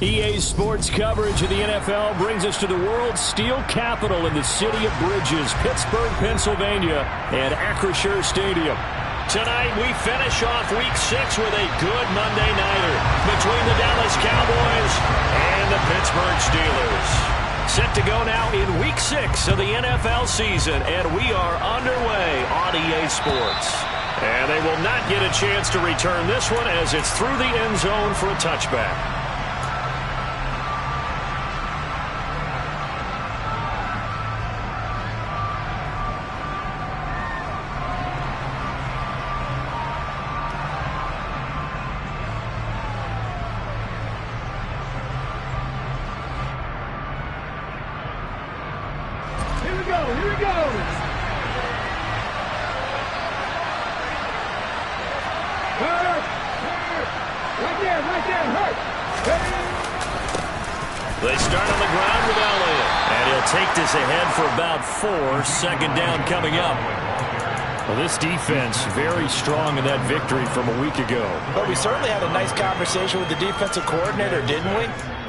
EA Sports coverage of the NFL brings us to the world's steel capital in the city of Bridges, Pittsburgh, Pennsylvania, and Acrisure Stadium. Tonight, we finish off Week 6 with a good Monday nighter between the Dallas Cowboys and the Pittsburgh Steelers. Set to go now in Week 6 of the NFL season, and we are underway on EA Sports. And they will not get a chance to return this one as it's through the end zone for a touchback. They start on the ground with Elliott, and he'll take this ahead for about 4. Second down coming up. Well, this defense very strong in that victory from a week ago. But we certainly had a nice conversation with the defensive coordinator, didn't we?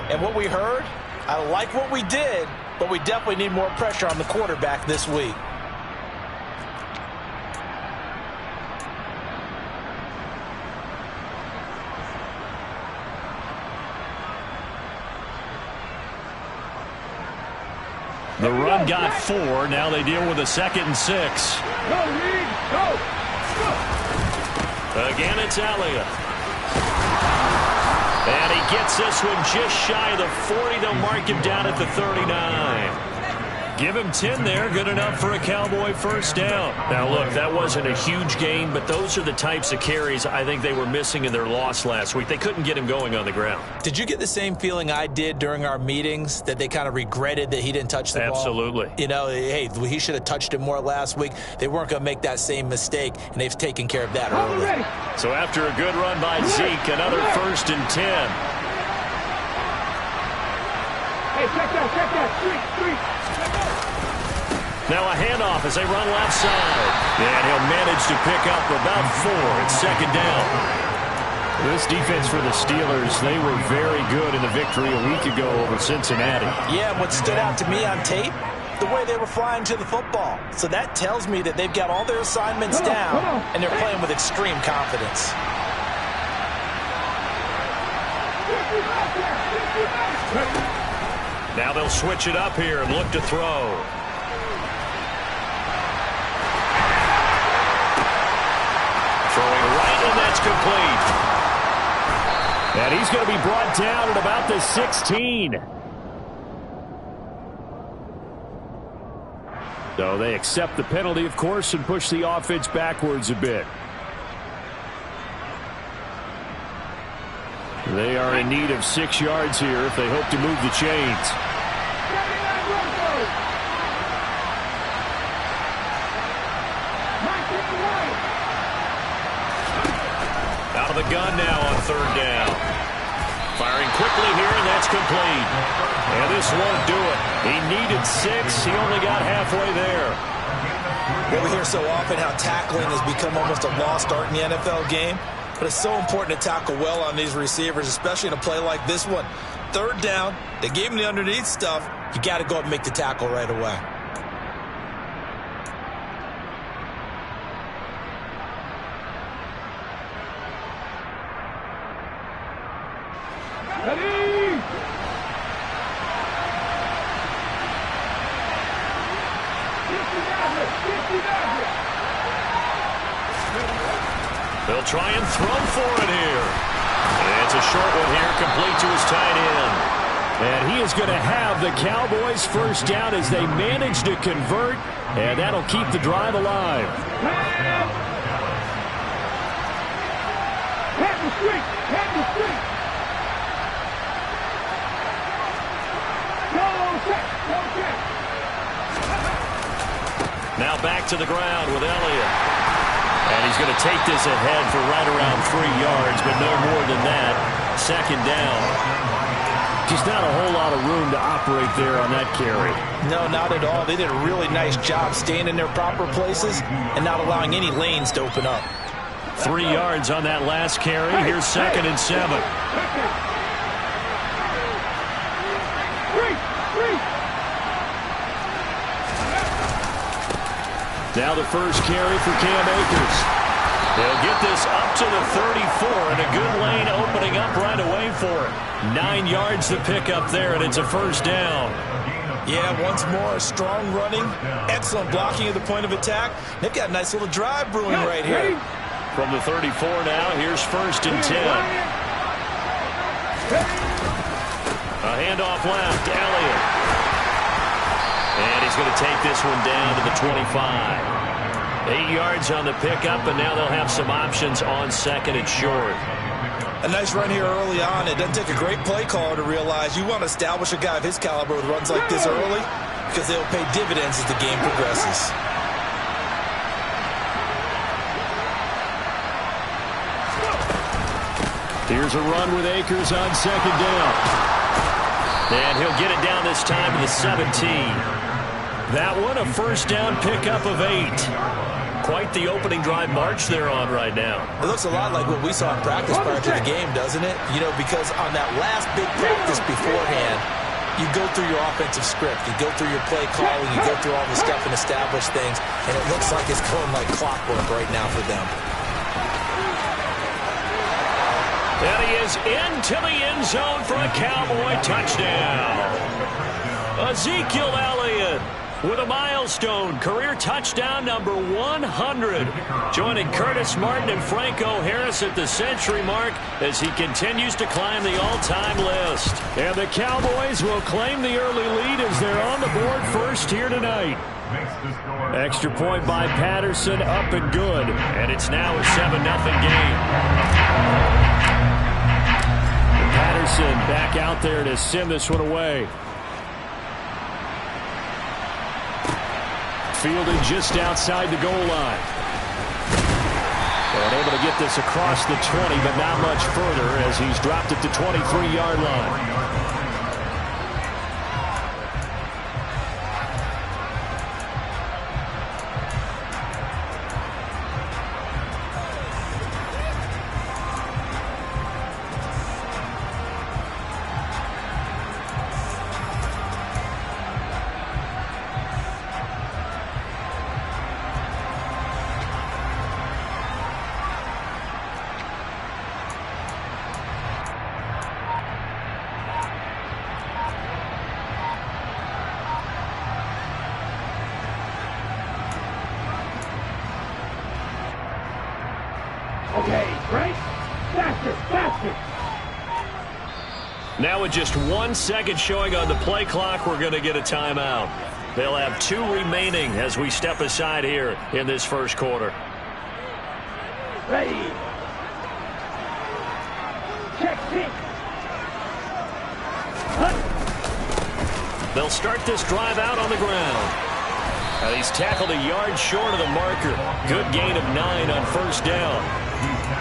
And what we heard, I like what we did, but we definitely need more pressure on the quarterback this week. The run got 4. Now they deal with a 2nd and 6. Go, Reed, go. Again, it's Elliott. And he gets this one just shy of the 40. They'll mark him down at the 39. Give him 10 there. Good enough for a Cowboy first down. Now, look, that wasn't a huge gain, but those are the types of carries I think they were missing in their loss last week. They couldn't get him going on the ground. Did you get the same feeling I did during our meetings, that they kind of regretted that he didn't touch the ball? Absolutely. You know, hey, he should have touched it more last week. They weren't going to make that same mistake, and they've taken care of that early. So after a good run by Zeke, another 1st and 10. Hey, check that. Street. Now a handoff as they run left side. And he'll manage to pick up about 4. It's 2nd down. This defense for the Steelers, they were very good in the victory a week ago over Cincinnati. Yeah, what stood out to me on tape, the way they were flying to the football. So that tells me that they've got all their assignments down, and they're playing with extreme confidence. Now they'll switch it up here and look to throw. Throwing right, and that's complete. And he's going to be brought down at about the 16. So they accept the penalty, of course, and push the offense backwards a bit. They are in need of 6 yards here if they hope to move the chains. Out of the gun now on 3rd down. Firing quickly here, and that's complete. And this won't do it. He needed 6. He only got halfway there. Well, we hear so often how tackling has become almost a lost art in the NFL game. But it's so important to tackle well on these receivers, especially in a play like this one. 3rd down, they gave him the underneath stuff. You got to go up and make the tackle right away. Ready? They'll try and throw for it here. And it's a short one here, complete to his tight end. And he is going to have the Cowboys first down as they manage to convert, and that'll keep the drive alive. Head the street. Now back to the ground with Elliott. And he's going to take this ahead for right around 3 yards, but no more than that. 2nd down. Just not a whole lot of room to operate there on that carry. No, not at all. They did a really nice job staying in their proper places and not allowing any lanes to open up. 3 yards on that last carry. Here's 2nd and 7. Now the first carry for Cam Akers. They'll get this up to the 34, and a good lane opening up right away for it. 9 yards to pick up there, and it's a first down. Yeah, once more, strong running, excellent blocking at the point of attack. They've got a nice little drive brewing right here. From the 34 now, here's first and 10. A handoff left, Elliott. And he's going to take this one down to the 25. 8 yards on the pickup, and now they'll have some options on second and short. A nice run here early on. It doesn't take a great play caller to realize you want to establish a guy of his caliber with runs like this early, because they'll pay dividends as the game progresses. Here's a run with Akers on second down. And he'll get it down this time to the 17. That one, a first down pickup of 8. Quite the opening drive march they're on right now. It looks a lot like what we saw in practice prior to the game, doesn't it? You know, because on that last big practice beforehand, you go through your offensive script, you go through your play calling, you go through all the stuff and establish things, and it looks like it's going like clockwork right now for them. And he is into the end zone for a Cowboy touchdown. Ezekiel Elliott with a milestone career touchdown number 100, joining Curtis Martin and Franco Harris at the century mark as he continues to climb the all-time list. And the Cowboys will claim the early lead as they're on the board first here tonight. Extra point by Patterson, up and good, and it's now a 7-0 game. Patterson back out there to send this one away. Fielded just outside the goal line. And able to get this across the 20, but not much further as he's dropped it to 23-yard line. Now with just 1 second showing on the play clock, we're going to get a timeout. They'll have 2 remaining as we step aside here in this first quarter. Ready. Check six. They'll start this drive out on the ground. He's tackled a yard short of the marker. Good gain of 9 on first down.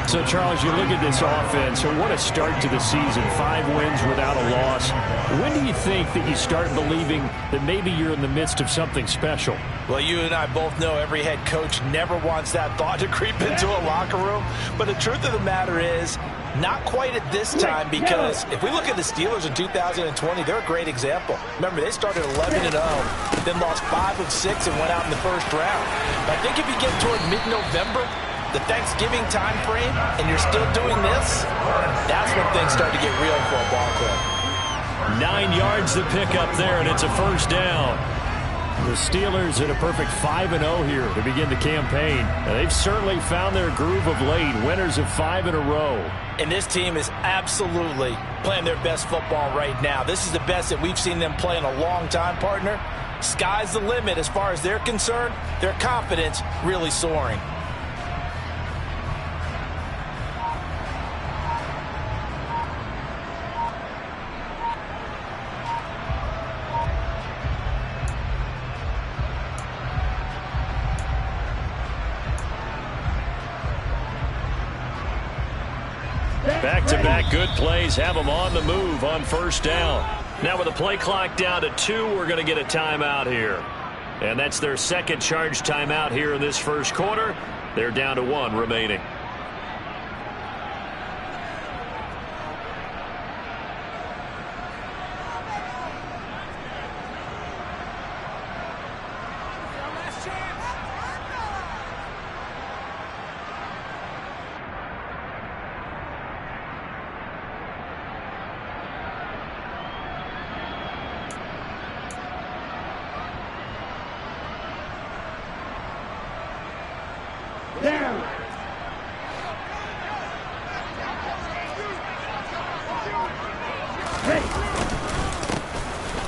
So, Charles, you look at this offense, so what a start to the season. 5 wins without a loss. When do you think that you start believing that maybe you're in the midst of something special? Well, you and I both know every head coach never wants that thought to creep into a locker room. But the truth of the matter is, not quite at this time, because if we look at the Steelers in 2020, they're a great example. Remember, they started 11-0, then lost 5 of 6 and went out in the first round. But I think if you get toward mid-November, the Thanksgiving time frame, and you're still doing this, that's when things start to get real for a ball club. 9 yards to pick up there, and it's a first down. The Steelers at a perfect 5-0 here to begin the campaign. And they've certainly found their groove of late, winners of 5 in a row. And this team is absolutely playing their best football right now. This is the best that we've seen them play in a long time, partner. Sky's the limit as far as they're concerned. Their confidence really soaring. Back-to-back good plays have them on the move on first down. Now with the play clock down to 2, we're going to get a timeout here. And that's their second charge timeout here in this first quarter. They're down to 1 remaining.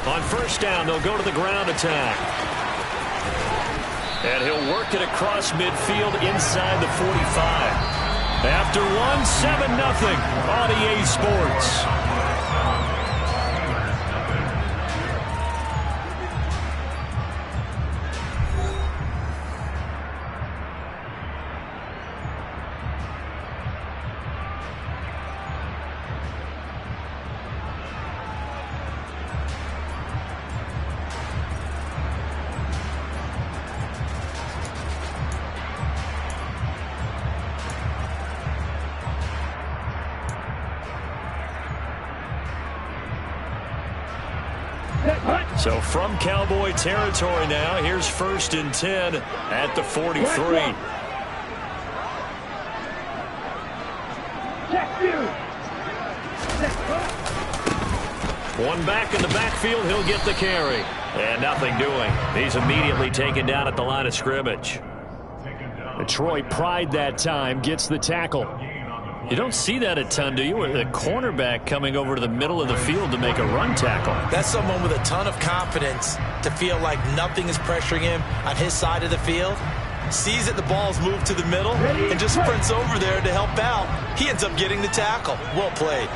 On first down, they'll go to the ground attack. And he'll work it across midfield inside the 45. After one, 7-0 on EA Sports. So from Cowboy territory now, here's 1st and 10 at the 43. One back in the backfield, he'll get the carry. And nothing doing. He's immediately taken down at the line of scrimmage. Detroit pride that time, gets the tackle. You don't see that a ton, do you? With a cornerback coming over to the middle of the field to make a run tackle. That's someone with a ton of confidence to feel like nothing is pressuring him on his side of the field. Sees that the ball's moved to the middle and just sprints over there to help out. He ends up getting the tackle. Well played.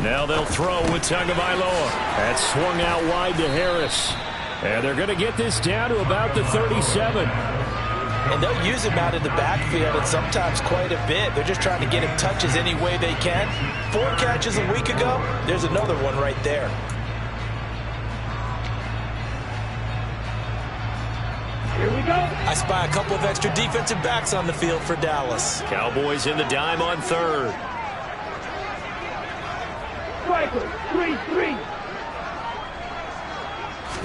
Now they'll throw with Tagovailoa. That's swung out wide to Harris. And they're going to get this down to about the 37. And they'll use him out in the backfield, and sometimes quite a bit. They're just trying to get him touches any way they can. 4 catches a week ago. There's another one right there. Here we go. I spy a couple of extra defensive backs on the field for Dallas. Cowboys in the dime on 3rd. Striker, 3-3.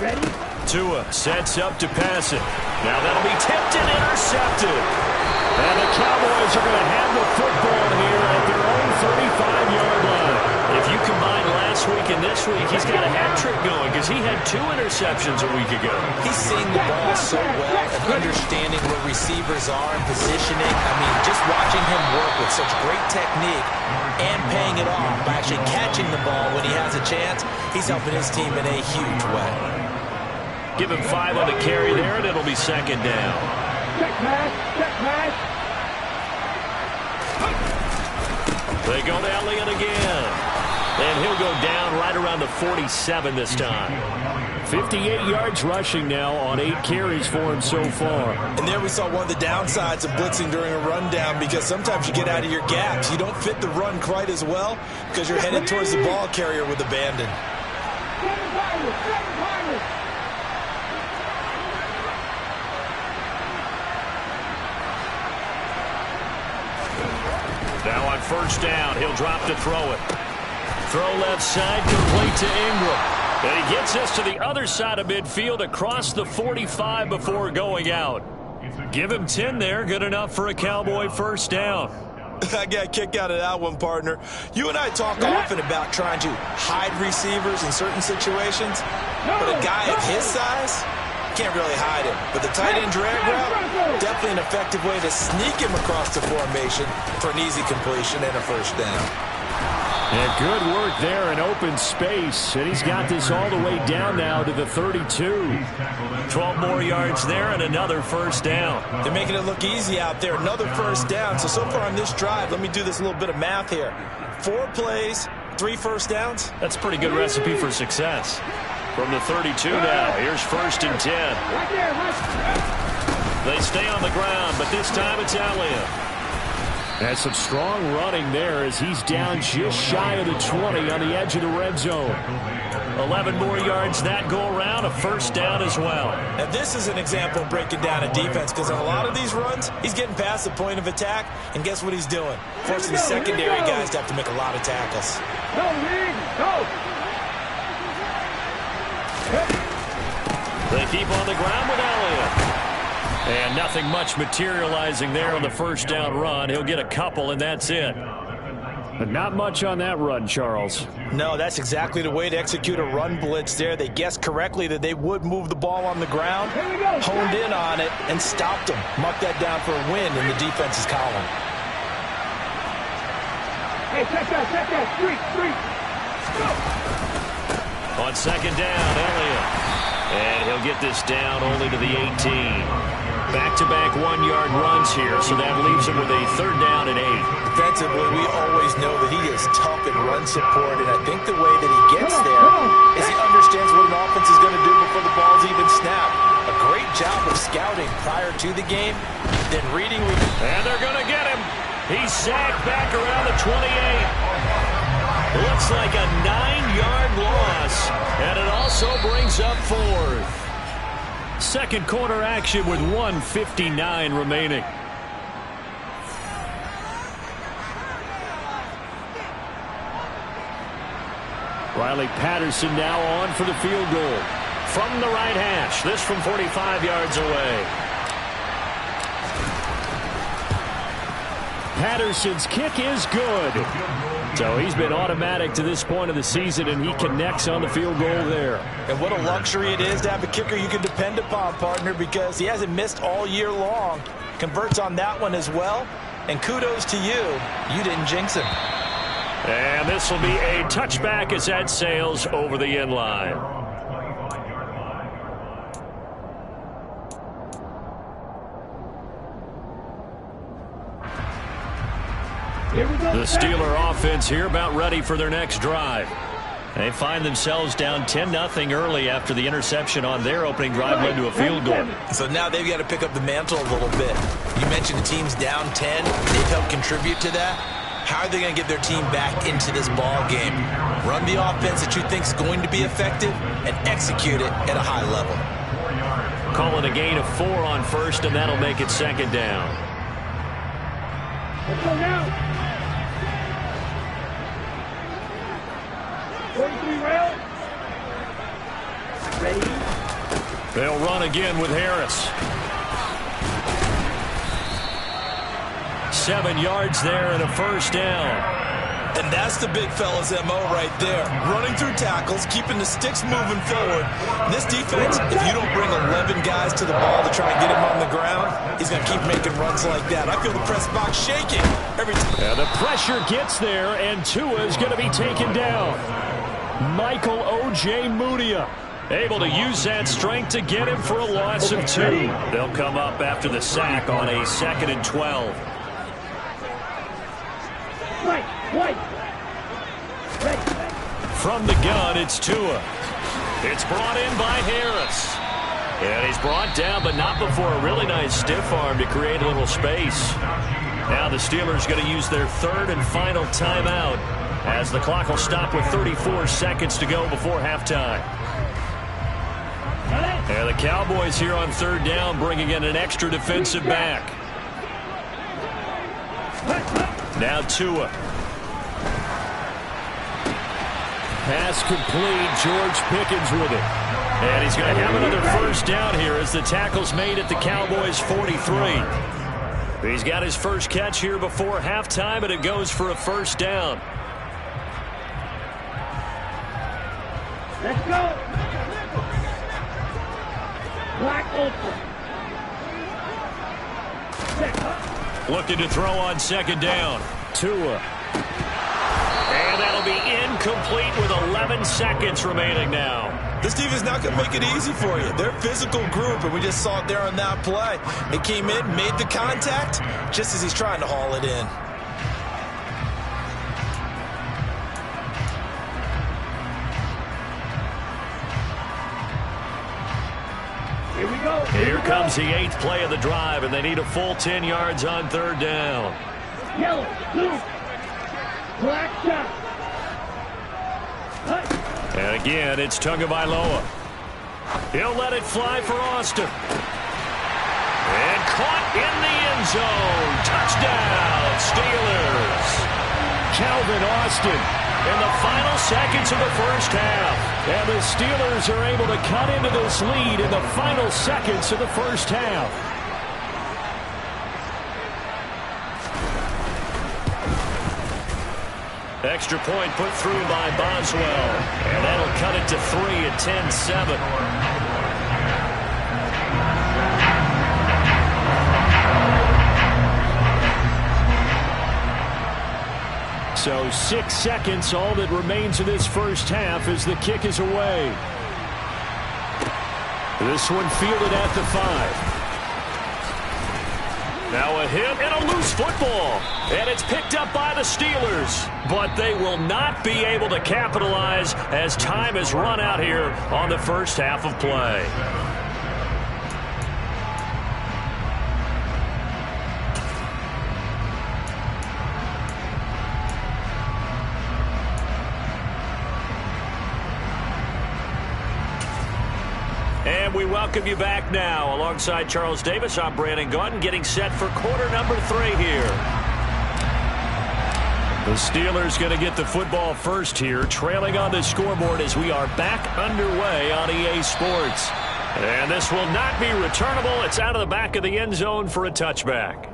Ready? Tua sets up to pass it. Now that'll be tipped and intercepted. And the Cowboys are going to have the football here at their own 35-yard line. If you combine last week and this week, he's got a hat trick going because he had 2 interceptions a week ago. He's seeing the ball so well and understanding where receivers are and positioning. I mean, just watching him work with such great technique and paying it off by actually catching the ball when he has a chance, he's helping his team in a huge way. Give him 5 on the carry there, and it'll be 2nd down. Check pass, check pass. They go to Elliott again. And he'll go down right around the 47 this time. 58 yards rushing now on 8 carries for him so far. And there we saw one of the downsides of blitzing during a rundown, because sometimes you get out of your gaps. You don't fit the run quite as well because you're headed towards the ball carrier with abandon. Now on 1st down, he'll drop to throw it. Throw left side, complete to Ingram. And he gets this to the other side of midfield across the 45 before going out. Give him 10 there, good enough for a Cowboy 1st down. I got a kick out of that one, partner. You and I talk often about trying to hide receivers in certain situations, but a guy of his size can't really hide him. But the tight end drag route, definitely an effective way to sneak him across the formation for an easy completion and a 1st down. And good work there in open space. And he's got this all the way down now to the 32. 12 more yards there and another 1st down. They're making it look easy out there. Another 1st down. So far on this drive, let me do this little bit of math here. 4 plays, 3 1st downs. That's a pretty good recipe for success. From the 32 now, here's 1st and 10. They stay on the ground, but this time it's Elliott. That's some strong running there as he's down just shy of the 20 on the edge of the red zone. 11 more yards that go around, a 1st down as well. Now this is an example of breaking down a defense, because on a lot of these runs, he's getting past the point of attack, and guess what he's doing? Forcing the secondary guys to have to make a lot of tackles. Go, Lee, go. They keep on the ground with Elliott. And nothing much materializing there on the 1st down run. He'll get a couple, and that's it. But not much on that run, Charles. No, that's exactly the way to execute a run blitz there. They guessed correctly that they would move the ball on the ground, honed in on it, and stopped them. Marked that down for a win in the defense's column. Hey, check that, 3. On second down, Elliott. And he'll get this down only to the 18. Back-to-back one-yard runs here, so that leaves him with a third down and 8. Defensively, we always know that he is tough in run support, and I think the way that he gets there is he understands what an offense is going to do before the ball's even snapped. A great job of scouting prior to the game, then reading. And they're going to get him. He's sacked back around the 28. Looks like a 9-yard loss, and it also brings up fourth. Second quarter action with 1:59 remaining. Riley Patterson now on for the field goal. From the right hash, this from 45 yards away. Patterson's kick is good. So he's been automatic to this point of the season, and he connects on the field goal there. And what a luxury it is to have a kicker you can depend upon, partner, because he hasn't missed all year long. Converts on that one as well. And kudos to you. You didn't jinx him. And this will be a touchback as that sails over the end line. The Steeler offense here about ready for their next drive. They find themselves down 10-0 early after the interception on their opening drive led to a field goal. So now they've got to pick up the mantle a little bit. You mentioned the team's down 10. They've helped contribute to that. How are they going to get their team back into this ball game? Run the offense that you think is going to be effective and execute it at a high level. Call it a gain of 4 on first, and that'll make it second down. Let's go now. 43 rail. Ready. They'll run again with Harris. 7 yards there and a first down. And that's the big fella's MO right there. Running through tackles, keeping the sticks moving forward. This defense, if you don't bring 11 guys to the ball to try and get him on the ground, he's going to keep making runs like that. I feel the press box shaking every time. Yeah, the pressure gets there, and Tua is going to be taken down. Michael O.J. Mudia able to use that strength to get him for a loss of 2. They'll come up after the sack on a 2nd and 12. From the gun, it's Tua. It's brought in by Harris. And he's brought down, but not before a really nice stiff arm to create a little space. Now the Steelers going to use their third and final timeout as the clock will stop with 34 seconds to go before halftime. And the Cowboys here on third down bringing in an extra defensive back. Now Tua. Pass complete. George Pickens with it. And he's going to have another first down here as the tackle's made at the Cowboys' 43. He's got his first catch here before halftime, and it goes for a first down. Let's go. Black open. Looking to throw on second down. Tua. And that'll be incomplete with 11 seconds remaining now. This team is not going to make it easy for you. They're a physical group, and we just saw it there on that play. They came in, made the contact, just as he's trying to haul it in. Here we go. Here comes the 8th play of the drive, and they need a full 10 yards on third down. Yellow, blue, black shot. And again, it's Tagovailoa. He'll let it fly for Austin. And caught in the end zone. Touchdown, Steelers. Calvin Austin in the final seconds of the first half. And the Steelers are able to cut into this lead in the final seconds of the first half. Extra point put through by Boswell. And that'll cut it to 3 at 10-7. So 6 seconds, all that remains in this first half as the kick is away. This one fielded at the 5. Now a hit and a loose football. And it's picked up by the Steelers. But they will not be able to capitalize as time has run out here on the first half of play. And we welcome you back now. Alongside Charles Davis, I'm Brandon Gaudin, getting set for quarter number 3 here. The Steelers going to get the football first here, trailing on the scoreboard as we are back underway on EA Sports. And this will not be returnable. It's out of the back of the end zone for a touchback.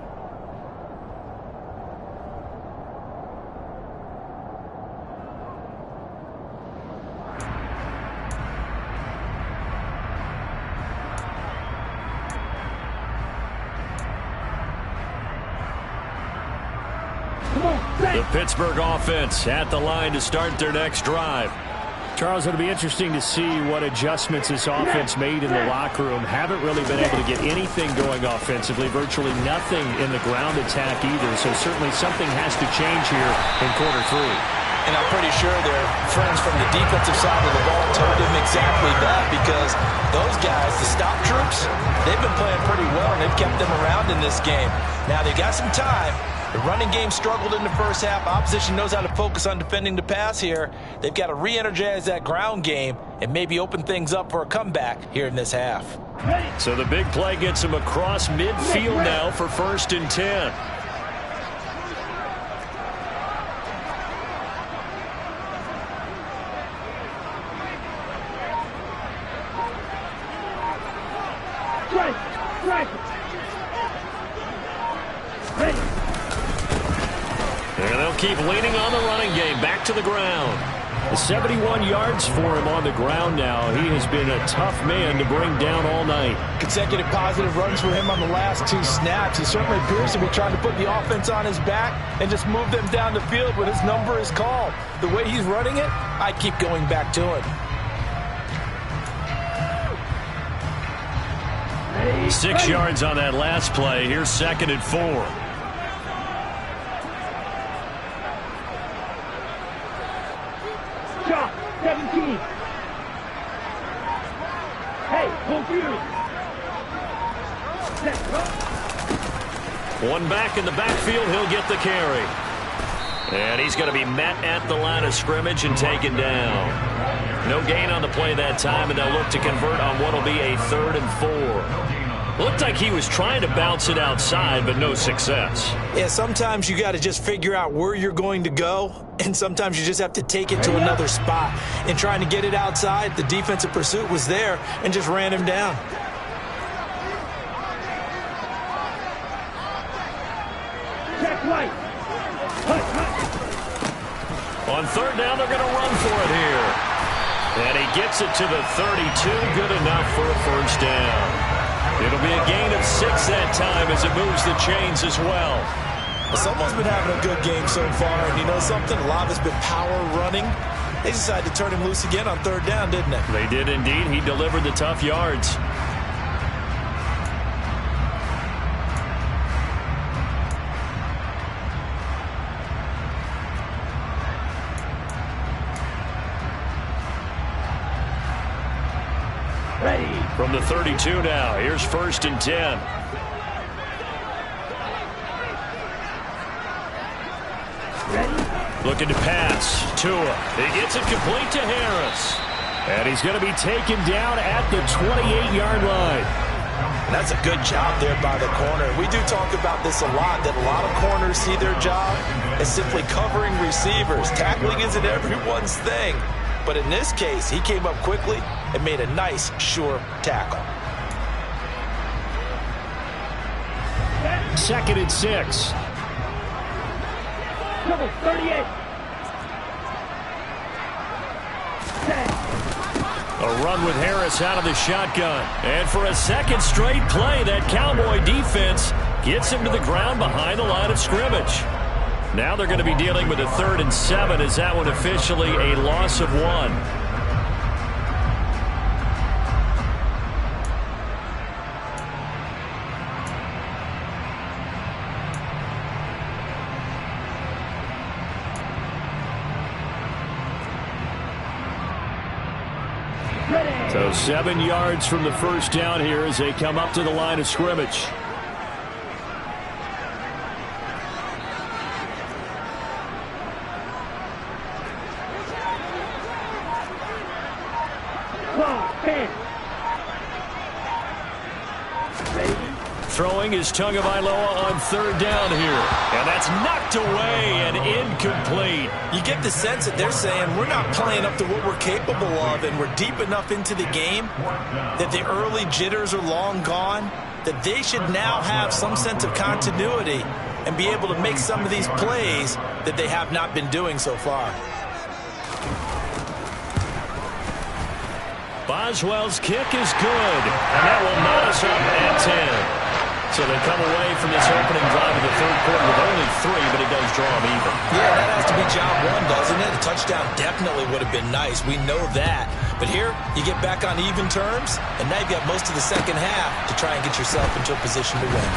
The Pittsburgh offense at the line to start their next drive. Charles, it'll be interesting to see what adjustments this offense made in the locker room. Haven't really been able to get anything going offensively, virtually nothing in the ground attack either. So certainly something has to change here in quarter 3. And I'm pretty sure their friends from the defensive side of the ball told him exactly that, because those guys, the stop troops, they've been playing pretty well, and they've kept them around in this game. Now, they got some time. The running game struggled in the first half. Opposition knows how to focus on defending the pass here. They've got to re-energize that ground game and maybe open things up for a comeback here in this half. So the big play gets him across midfield now for 1st and 10. And they'll keep leaning on the running game. Back to the ground. 71 yards for him on the ground now. He has been a tough man to bring down all night. Consecutive positive runs for him on the last 2 snaps. He certainly appears to be trying to put the offense on his back and just move them down the field when his number is called. The way he's running it, I keep going back to him. 6 yards on that last play. Here's 2nd and 4. Shot, 17. Hey, confused. Let's go. One back in the backfield. He'll get the carry. And he's going to be met at the line of scrimmage and taken down. No gain on the play that time, and they'll look to convert on what will be a 3rd and 4. Looked like he was trying to bounce it outside, but no success. Yeah, sometimes you got to just figure out where you're going to go, and sometimes you just have to take it to another spot. In trying to get it outside, the defensive pursuit was there and just ran him down. Check right. On 3rd down, they're going to run for it here. And he gets it to the 32. Good enough for a 1st down. It'll be a gain of 6 that time as it moves the chains as well. Someone's been having a good game so far, and you know something? A lot of it's been power running. They decided to turn him loose again on 3rd down, didn't they? They did indeed. He delivered the tough yards. From the 32 now, here's 1st and 10. Looking to pass. Tua. He gets it complete to Harris. And he's going to be taken down at the 28-yard line. And that's a good job there by the corner. We do talk about this a lot, that a lot of corners see their job as simply covering receivers. Tackling isn't everyone's thing. But in this case, he came up quickly and made a nice, sure tackle. 2nd and 6. Double 38. A run with Harris out of the shotgun. And for a 2nd straight play, that Cowboy defense gets him to the ground behind the line of scrimmage. Now they're going to be dealing with a 3rd and 7 as that one officially a loss of 1. So 7 yards from the first down here as they come up to the line of scrimmage. Throwing is Tagovailoa on 3rd down here. And that's knocked away and incomplete. You get the sense that they're saying we're not playing up to what we're capable of, and we're deep enough into the game that the early jitters are long gone, that they should now have some sense of continuity and be able to make some of these plays that they have not been doing so far. Boswell's kick is good, and that will knot us up at 10. So they come away from this opening drive of the 3rd quarter with only 3, but it does draw them even. Yeah, that has to be job 1, doesn't it? A touchdown definitely would have been nice. We know that. But here, you get back on even terms, and now you've got most of the second half to try and get yourself into a position to win.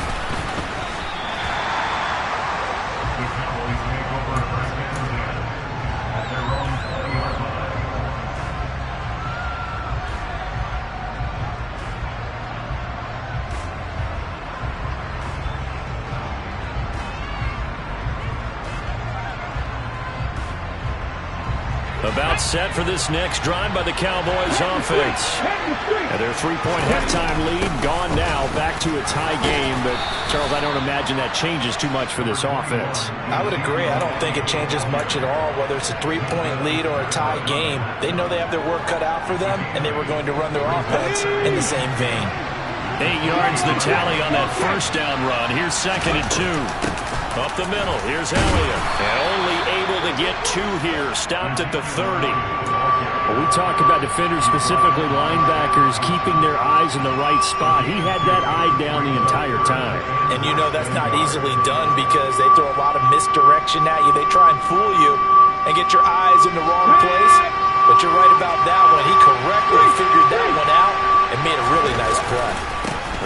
About set for this next drive by the Cowboys offense. And their 3-point halftime lead gone now, back to a tie game. But, Charles, I don't imagine that changes too much for this offense. I would agree. I don't think it changes much at all, whether it's a 3-point lead or a tie game. They know they have their work cut out for them, and they were going to run their offense in the same vein. 8 yards the tally on that first down run. Here's 2nd and 2. Up the middle, here's Elliott. And only able to get 2 here, stopped at the 30. Well, we talk about defenders, specifically linebackers, keeping their eyes in the right spot. He had that eye down the entire time. And you know that's not easily done because they throw a lot of misdirection at you. They try and fool you and get your eyes in the wrong place. But you're right about that one. He correctly figured that one out and made a really nice play.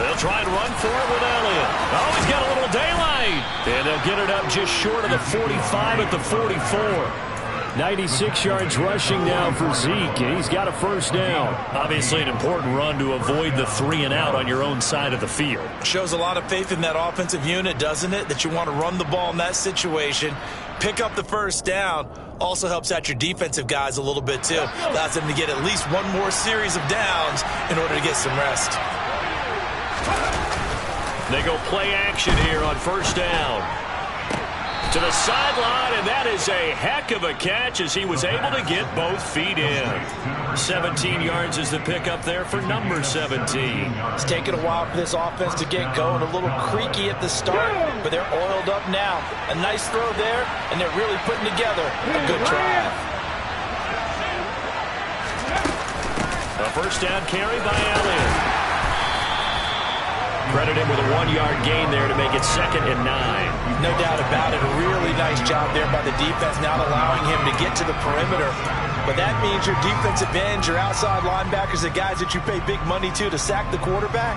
They'll try and run for it with Elliott. Oh, he's got a little daylight. And they'll get it up just short of the 45 at the 44. 96 yards rushing now for Zeke, and he's got a first down. Obviously an important run to avoid the 3 and out on your own side of the field. Shows a lot of faith in that offensive unit, doesn't it? That you want to run the ball in that situation, pick up the first down. Also helps out your defensive guys a little bit too. Allows them to get at least one more series of downs in order to get some rest. They go play action here on first down. To the sideline, and that is a heck of a catch as he was able to get both feet in. 17 yards is the pickup there for number 17. It's taken a while for this offense to get going. A little creaky at the start, but they're oiled up now. A nice throw there, and they're really putting together a good drive. A first down carry by Elliott. Credit him with a 1-yard gain there to make it 2nd and 9. No doubt about it. A really nice job there by the defense, not allowing him to get to the perimeter. But that means your defensive ends, your outside linebackers, the guys that you pay big money to sack the quarterback,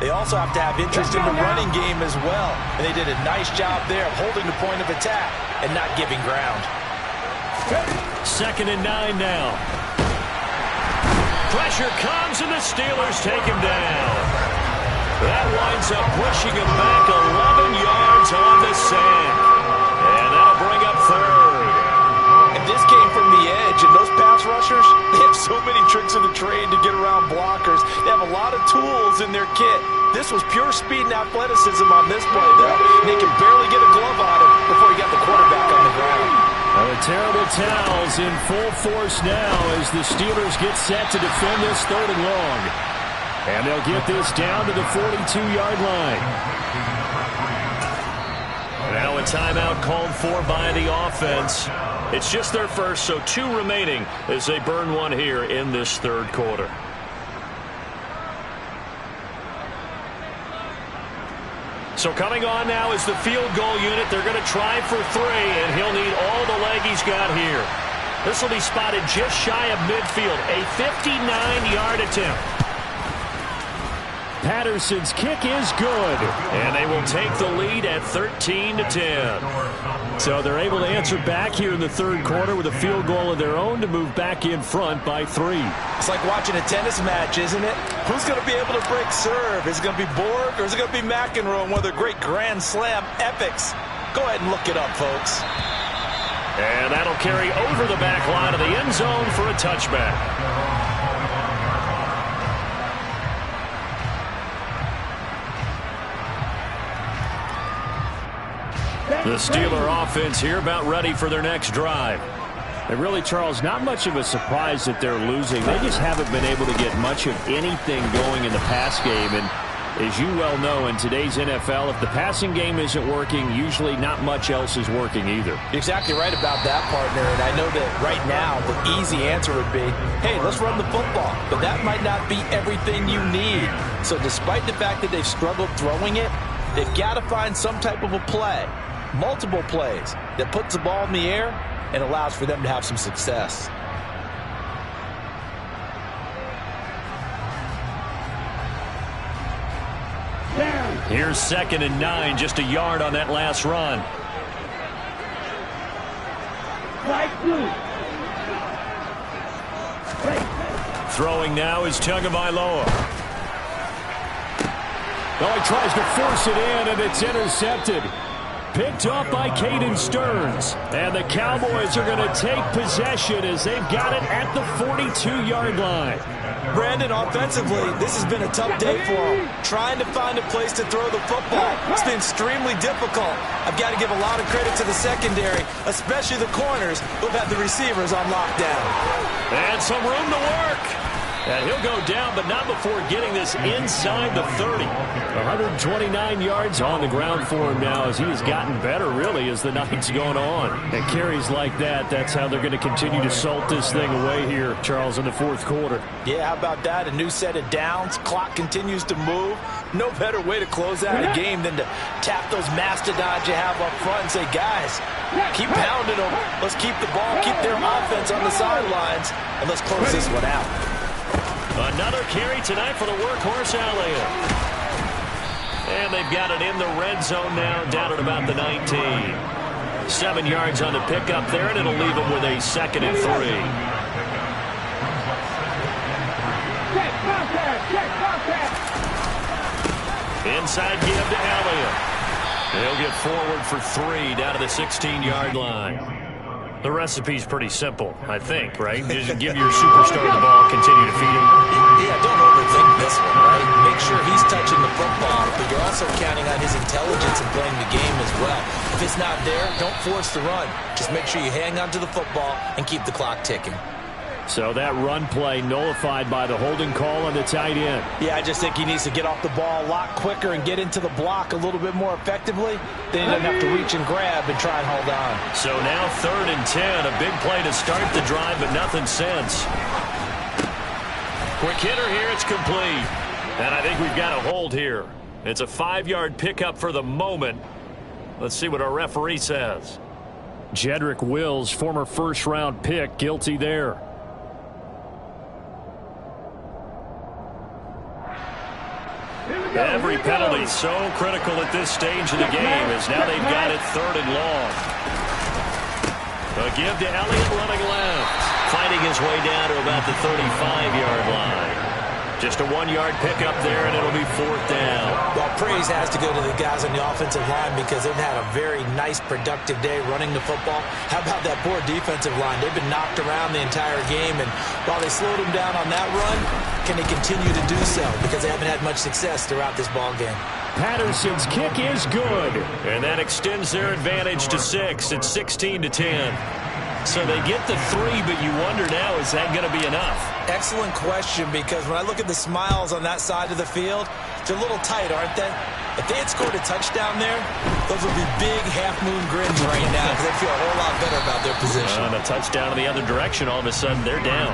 they also have to have interest in the running game as well. And they did a nice job there of holding the point of attack and not giving ground. 2nd and 9 now. Pressure comes, and the Steelers take him down. That winds up pushing him back 11 yards on the sack. And that'll bring up 3rd. And this came from the edge, and those pass rushers, they have so many tricks of the trade to get around blockers. They have a lot of tools in their kit. This was pure speed and athleticism on this play, though. And they can barely get a glove on him before he got the quarterback on the ground. Well, the terrible towels in full force now as the Steelers get set to defend this 3rd and long. And they'll get this down to the 42-yard line. Now a timeout called for by the offense. It's just their first, so 2 remaining as they burn one here in this 3rd quarter. So coming on now is the field goal unit. They're going to try for 3, and he'll need all the leg he's got here. This will be spotted just shy of midfield. A 59-yard attempt. Patterson's kick is good. And they will take the lead at 13-10. So they're able to answer back here in the third quarter with a field goal of their own to move back in front by 3. It's like watching a tennis match, isn't it? Who's going to be able to break serve? Is it going to be Borg or is it going to be McEnroe, one of the great Grand Slam epics? Go ahead and look it up, folks. And that'll carry over the back line of the end zone for a touchback. The Steeler offense here about ready for their next drive. And really, Charles, not much of a surprise that they're losing. They just haven't been able to get much of anything going in the pass game. And as you well know, in today's NFL, if the passing game isn't working, usually not much else is working either. You're exactly right about that, partner. And I know that right now the easy answer would be, hey, let's run the football. But that might not be everything you need. So despite the fact that they've struggled throwing it, they've got to find some type of a play. Multiple plays that puts the ball in the air and allows for them to have some success. Here's 2nd and 9, just a yard on that last run. Throwing now is Tagovailoa. Oh, he tries to force it in, and it's intercepted. Picked up by Caden Stearns. And the Cowboys are going to take possession as they've got it at the 42-yard line. Brandon, offensively, this has been a tough day for them. Trying to find a place to throw the football. It's been extremely difficult. I've got to give a lot of credit to the secondary, especially the corners who've had the receivers on lockdown. And some room to work. And he'll go down, but not before getting this inside the 30. 129 yards on the ground for him now as he has gotten better, really, as the night's going on. And carries like that, that's how they're going to continue to salt this thing away here, Charles, in the fourth quarter. Yeah, how about that? A new set of downs. Clock continues to move. No better way to close out a game than to tap those mastodons you have up front and say, guys, keep pounding them. Let's keep the ball, keep their offense on the sidelines, and let's close this one out. Another carry tonight for the workhorse Elliott. And they've got it in the red zone now, down at about the 19. 7 yards on the pickup there, and it'll leave them with a 2nd and 3. Check contact. Inside give to Elliott. He'll get forward for 3 down to the 16-yard line. The recipe's pretty simple, I think, right? Just give your superstar the ball, continue to feed him. Yeah, don't overthink this one, right? Make sure he's touching the football, but you're also counting on his intelligence in playing the game as well. If it's not there, don't force the run. Just make sure you hang on to the football and keep the clock ticking. So that run play nullified by the holding call on the tight end. Yeah, I just think he needs to get off the ball a lot quicker and get into the block a little bit more effectively. Then he doesn't have to reach and grab and try and hold on. So now 3rd and 10, a big play to start the drive, but nothing since. Quick hitter here, it's complete. And I think we've got a hold here. It's a 5-yard pickup for the moment. Let's see what our referee says. Jedrick Wills, former first-round pick, guilty there. Every penalty so critical at this stage of the game as now they've got it 3rd and long. A give to Elliott running left. Fighting his way down to about the 35-yard line. Just a 1-yard pickup there, and it'll be 4th down. Well, praise has to go to the guys on the offensive line because they've had a very nice, productive day running the football. How about that poor defensive line? They've been knocked around the entire game, and while they slowed them down on that run, can they continue to do so? Because they haven't had much success throughout this ball game. Patterson's kick is good. And that extends their advantage to 6. It's 16-10. So they get the 3, but you wonder now, is that going to be enough? Excellent question, because when I look at the smiles on that side of the field, they're a little tight, aren't they? If they had scored a touchdown there, those would be big half-moon grins right now because they feel a whole lot better about their position. And a touchdown in the other direction, all of a sudden they're down.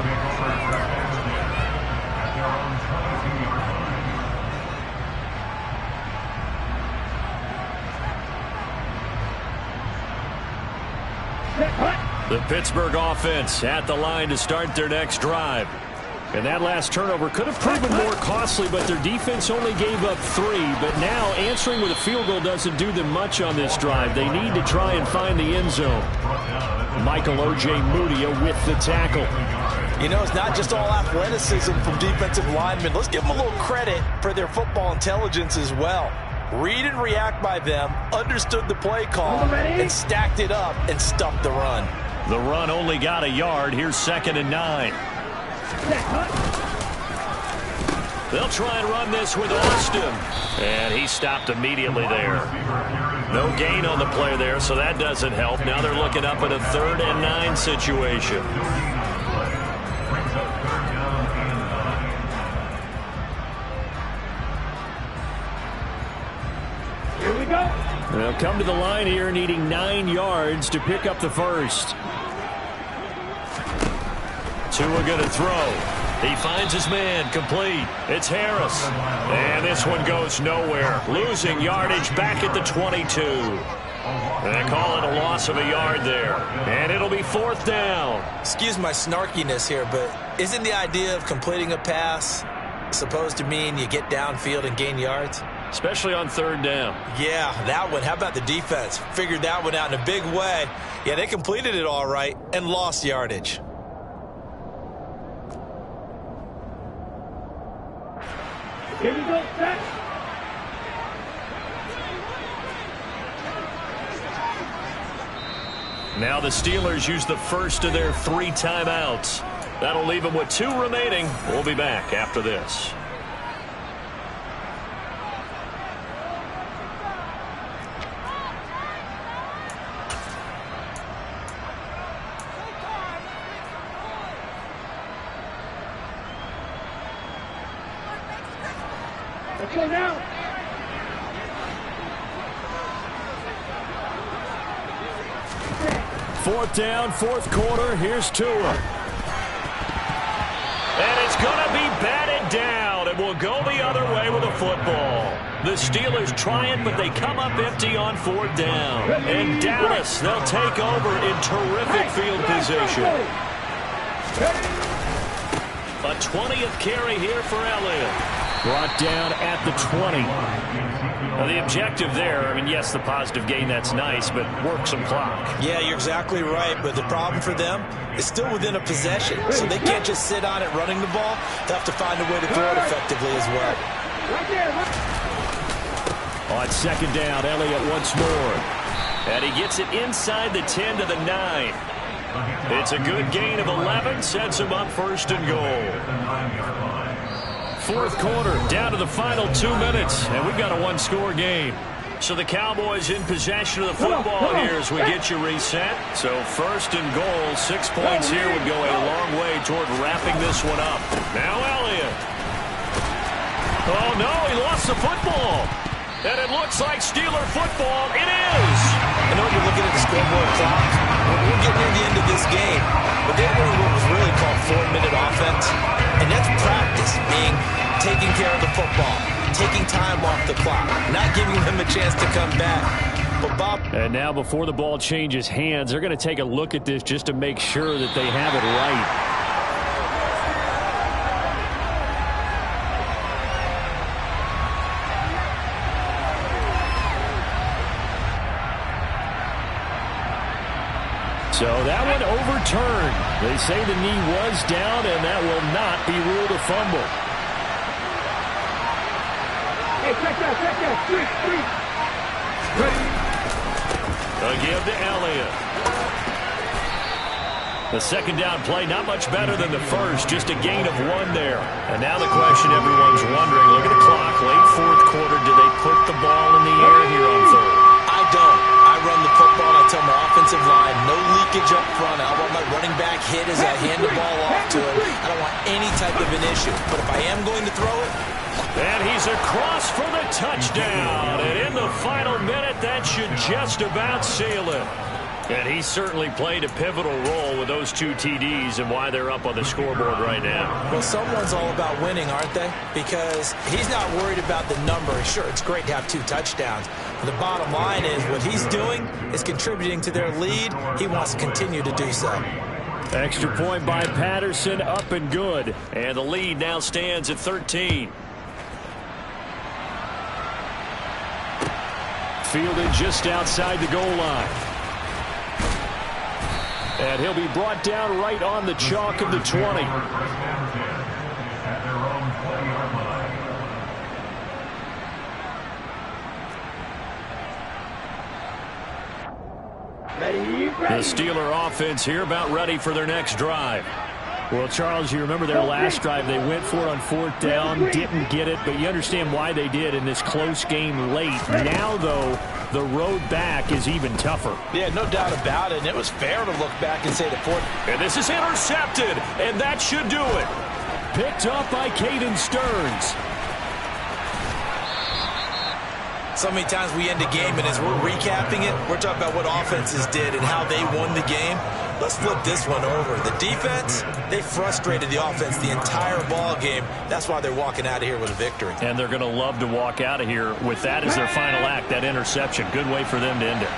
The Pittsburgh offense at the line to start their next drive. And that last turnover could have proven more costly, but their defense only gave up 3. But now answering with a field goal doesn't do them much on this drive. They need to try and find the end zone. Michael O.J. Mudia with the tackle. You know, it's not just all athleticism from defensive linemen. Let's give them a little credit for their football intelligence as well. Read and react by them, understood the play call, and stacked it up and stuffed the run. The run only got a yard. Here's 2nd and 9. They'll try and run this with Austin. And he stopped immediately there. No gain on the play there, so that doesn't help. Now they're looking up at a 3rd and 9 situation. Here we go. They'll come to the line here needing 9 yards to pick up the first. Tua going to throw. He finds his man, complete. It's Harris. And this one goes nowhere. Losing yardage back at the 22. And they call it a loss of a yard there. And it'll be 4th down. Excuse my snarkiness here, but isn't the idea of completing a pass supposed to mean you get downfield and gain yards? Especially on 3rd down. Yeah, that one. How about the defense? Figured that one out in a big way. Yeah, they completed it all right and lost yardage. Here we go, set. Now the Steelers use the first of their 3 timeouts. That'll leave them with 2 remaining. We'll be back after this. Let's go now. Fourth down, 4th quarter. Here's Tua. And it's going to be batted down. It will go the other way with a football. The Steelers try it, but they come up empty on 4th down. And Dallas, they'll take over in terrific field position. A 20th carry here for Elliott. Brought down at the 20. Now the objective there, I mean, yes, the positive gain, that's nice, but work some clock. Yeah, you're exactly right, but the problem for them is still within a possession, so they can't just sit on it running the ball. They'll have to find a way to throw it effectively as well. On 2nd down, Elliott once more. And he gets it inside the 10 to the 9. It's a good gain of 11, sets him up 1st and goal. 4th quarter, down to the final 2 minutes, and we've got a 1-score game. So the Cowboys in possession of the football here as we get you reset. So 1st and goal, 6 points here would go a long way toward wrapping this one up. Now Elliott. Oh no, he lost the football. And it looks like Steeler football. It is. I know you're looking at the scoreboard clock. We're getting near the end of this game. But they're running what was really called 4-minute offense. And that's practice, meaning taking care of the football, taking time off the clock, not giving them a chance to come back. But Bob. And now before the ball changes hands, they're going to take a look at this just to make sure that they have it right. So that one overturned. They say the knee was down, and that will not be ruled a fumble. Hey, check that, street. A give to Elliott. The 2nd down play, not much better than the first, just a gain of 1 there. And now the question everyone's wondering, look at the clock, late 4th quarter, do they put the ball in the air here on 3rd? I don't. I run the football, and I tell my offensive line, no leakage up front. I want my running back hit as I hand the ball off to him. I don't want any type of an issue. But if I am going to throw it. And he's across for the touchdown. And in the final minute, that should just about seal it. And he certainly played a pivotal role with those 2 TDs and why they're up on the scoreboard right now. Well, someone's all about winning, aren't they? Because he's not worried about the number. Sure, it's great to have 2 touchdowns, The bottom line is what he's doing is contributing to their lead. He wants to continue to do so. Extra point by Patterson, up and good. And the lead now stands at 13. Fielded just outside the goal line. And he'll be brought down right on the chalk of the 20. The Steeler offense here about ready for their next drive. Well, Charles, you remember their last drive. They went for it on 4th down, didn't get it, but you understand why they did in this close game late. Now, though, the road back is even tougher. Yeah, no doubt about it, and it was fair to look back and say the 4th. And this is intercepted, and that should do it. Picked up by Caden Stearns. So many times we end a game, and as we're recapping it, we're talking about what offenses did and how they won the game. Let's flip this one over. The defense, they frustrated the offense the entire ball game. That's why they're walking out of here with a victory. And they're going to love to walk out of here with that as their final act, that interception. Good way for them to end it.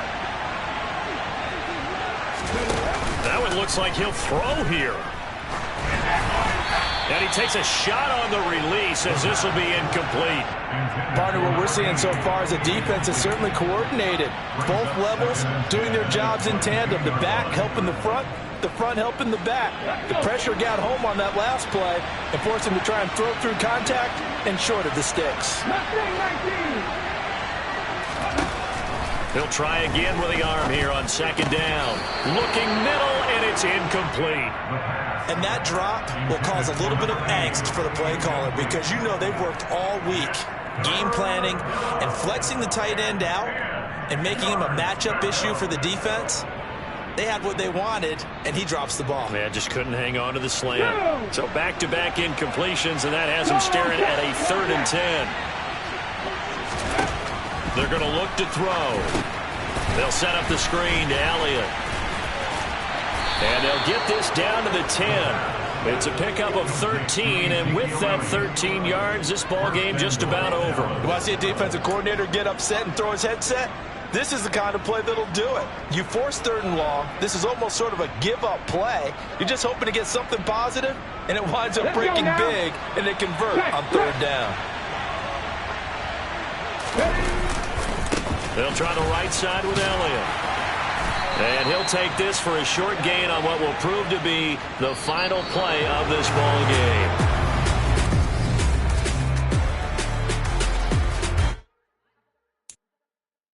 That one looks like he'll throw here. And he takes a shot on the release as this will be incomplete. Partner, what we're seeing so far is the defense is certainly coordinated. Both levels doing their jobs in tandem. The back helping the front helping the back. The pressure got home on that last play and forced him to try and throw through contact and short of the sticks. He'll try again with the arm here on 2nd down. Looking middle, and it's incomplete. And that drop will cause a little bit of angst for the play caller because you know they've worked all week game planning and flexing the tight end out and making him a matchup issue for the defense. They had what they wanted, and he drops the ball. Man, just couldn't hang on to the slant. So back-to-back incompletions, and that has him staring at a 3rd and 10. They're going to look to throw. They'll set up the screen to Elliott. And they'll get this down to the 10. It's a pickup of 13, and with that 13 yards, this ball game just about over. You want to see a defensive coordinator get upset and throw his headset? This is the kind of play that'll do it. You force 3rd and long. This is almost sort of a give-up play. You're just hoping to get something positive, and it winds up breaking big, and they convert on 3rd down. They'll try the right side with Elliott. And he'll take this for a short gain on what will prove to be the final play of this ball game.